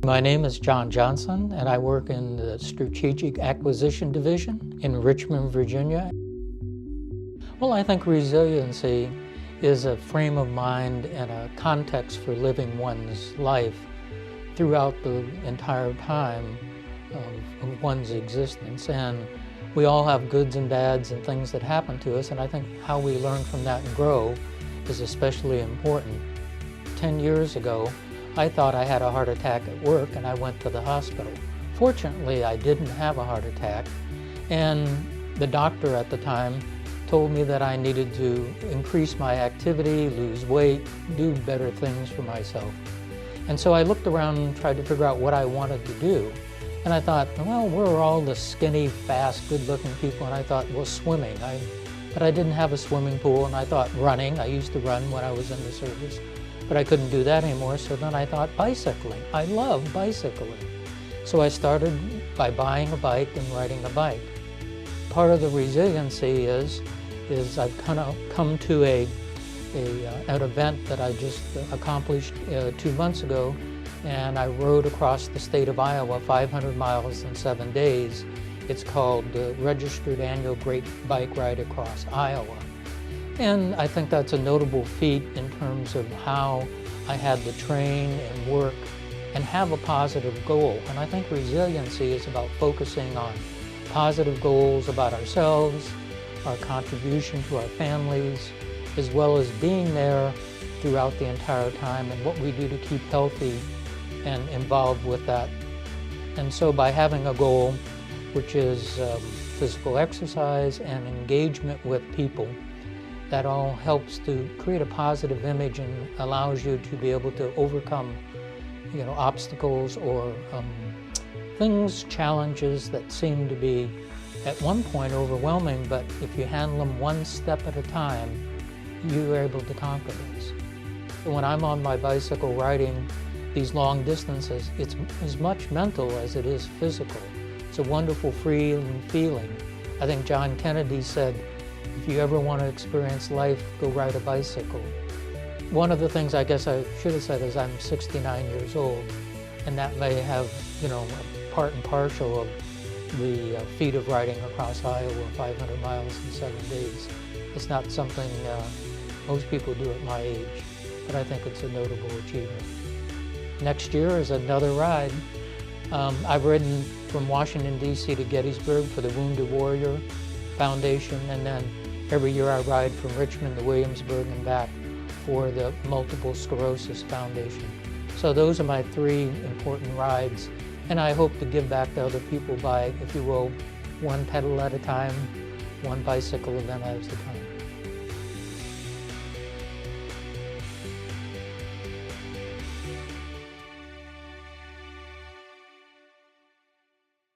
My name is John Johnson, and I work in the Strategic Acquisition Division in Richmond, Virginia. Well, I think resiliency is a frame of mind and a context for living one's life throughout the entire time of one's existence. And we all have goods and bads and things that happen to us, and I think how we learn from that and grow is especially important. 10 years ago, I thought I had a heart attack at work and I went to the hospital. Fortunately, I didn't have a heart attack, and the doctor at the time told me that I needed to increase my activity, lose weight, do better things for myself. And so I looked around and tried to figure out what I wanted to do. And I thought, well, we're all the skinny, fast, good-looking people, and I thought, well, swimming. But I didn't have a swimming pool, and I thought running. I used to run when I was in the service, but I couldn't do that anymore, so then I thought bicycling. I love bicycling. So I started by buying a bike and riding a bike. Part of the resiliency is I've kind of come to an event that I just accomplished 2 months ago, and I rode across the state of Iowa 500 miles in 7 days. It's called the Registered Annual Great Bike Ride Across Iowa. And I think that's a notable feat in terms of how I had to train and work and have a positive goal. And I think resiliency is about focusing on positive goals about ourselves, our contribution to our families, as well as being there throughout the entire time and what we do to keep healthy and involved with that. And so by having a goal, which is physical exercise and engagement with people, that all helps to create a positive image and allows you to be able to overcome, obstacles or things, challenges that seem to be at one point overwhelming, but if you handle them one step at a time, you are able to conquer those. When I'm on my bicycle riding these long distances, it's as much mental as it is physical. It's a wonderful, freeing feeling. I think John Kennedy said, if you ever want to experience life, go ride a bicycle. One of the things I guess I should have said is I'm 69 years old, and that may have, a part and parcel of the feat of riding across Iowa 500 miles in 7 days. It's not something most people do at my age, but I think it's a notable achievement. Next year is another ride. I've ridden from Washington, D.C. to Gettysburg for the Wounded Warrior Foundation, and then every year I ride from Richmond to Williamsburg and back for the Multiple Sclerosis Foundation. So those are my 3 important rides, and I hope to give back to other people by, if you will, one pedal at a time, one bicycle event at a time.